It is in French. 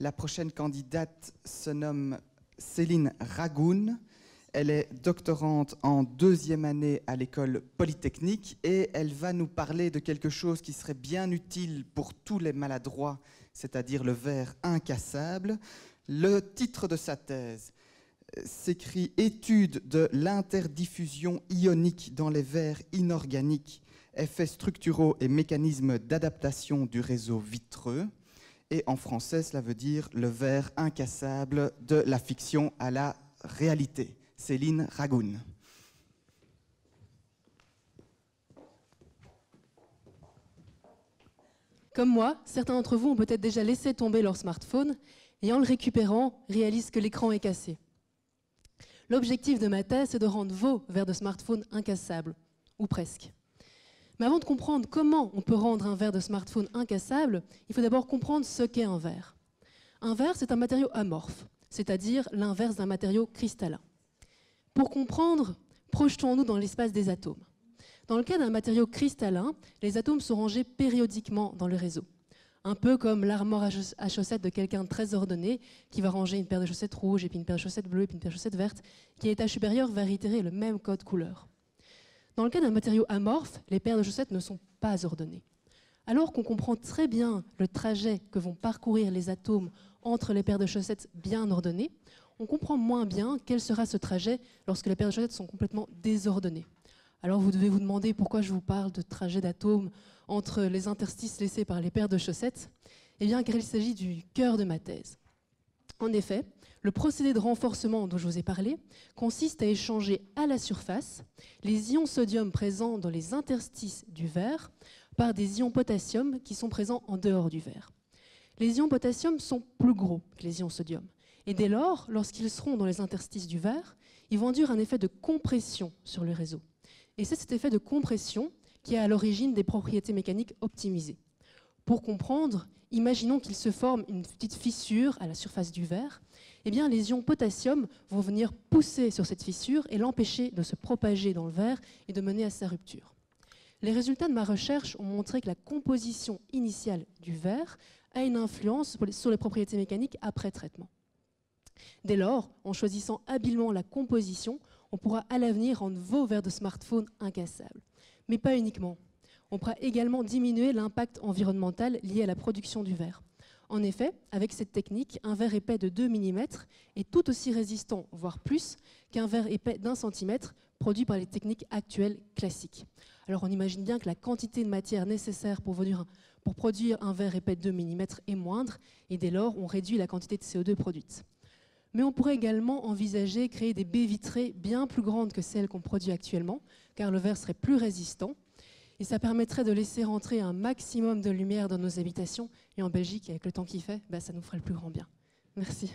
La prochaine candidate se nomme Céline Ragoun. Elle est doctorante en 2e année à l'école polytechnique et elle va nous parler de quelque chose qui serait bien utile pour tous les maladroits, c'est-à-dire le verre incassable. Le titre de sa thèse s'écrit « Étude de l'interdiffusion ionique dans les verres inorganiques, effets structuraux et mécanismes d'adaptation du réseau vitreux ». Et en français, cela veut dire « Le verre incassable de la fiction à la réalité ». Céline Ragoun. Comme moi, certains d'entre vous ont peut-être déjà laissé tomber leur smartphone et en le récupérant, réalisent que l'écran est cassé. L'objectif de ma thèse, c'est de rendre vos verres de smartphone incassables, ou presque. Mais avant de comprendre comment on peut rendre un verre de smartphone incassable, il faut d'abord comprendre ce qu'est un verre. Un verre, c'est un matériau amorphe, c'est-à-dire l'inverse d'un matériau cristallin. Pour comprendre, projetons-nous dans l'espace des atomes. Dans le cas d'un matériau cristallin, les atomes sont rangés périodiquement dans le réseau. Un peu comme l'armoire à chaussettes de quelqu'un de très ordonné qui va ranger une paire de chaussettes rouges, et puis une paire de chaussettes bleues, et puis une paire de chaussettes vertes, qui à l'étage supérieur va réitérer le même code couleur. Dans le cas d'un matériau amorphe, les paires de chaussettes ne sont pas ordonnées. Alors qu'on comprend très bien le trajet que vont parcourir les atomes entre les paires de chaussettes bien ordonnées, on comprend moins bien quel sera ce trajet lorsque les paires de chaussettes sont complètement désordonnées. Alors vous devez vous demander pourquoi je vous parle de trajet d'atomes entre les interstices laissés par les paires de chaussettes. Eh bien, car il s'agit du cœur de ma thèse. En effet, le procédé de renforcement dont je vous ai parlé consiste à échanger à la surface les ions sodium présents dans les interstices du verre par des ions potassium qui sont présents en dehors du verre. Les ions potassium sont plus gros que les ions sodium. Et dès lors, lorsqu'ils seront dans les interstices du verre, ils vont induire un effet de compression sur le réseau. Et c'est cet effet de compression qui est à l'origine des propriétés mécaniques optimisées. Pour comprendre, imaginons qu'il se forme une petite fissure à la surface du verre. Eh bien, les ions potassium vont venir pousser sur cette fissure et l'empêcher de se propager dans le verre et de mener à sa rupture. Les résultats de ma recherche ont montré que la composition initiale du verre a une influence sur les propriétés mécaniques après traitement. Dès lors, en choisissant habilement la composition, on pourra à l'avenir rendre vos verres de smartphone incassables. Mais pas uniquement. On pourra également diminuer l'impact environnemental lié à la production du verre. En effet, avec cette technique, un verre épais de 2 mm est tout aussi résistant, voire plus, qu'un verre épais d'1 cm produit par les techniques actuelles classiques. Alors on imagine bien que la quantité de matière nécessaire pour produire un verre épais de 2 mm est moindre, et dès lors on réduit la quantité de CO2 produite. Mais on pourrait également envisager créer des baies vitrées bien plus grandes que celles qu'on produit actuellement, car le verre serait plus résistant. Et ça permettrait de laisser rentrer un maximum de lumière dans nos habitations. Et en Belgique, avec le temps qu'il fait, ça nous ferait le plus grand bien. Merci.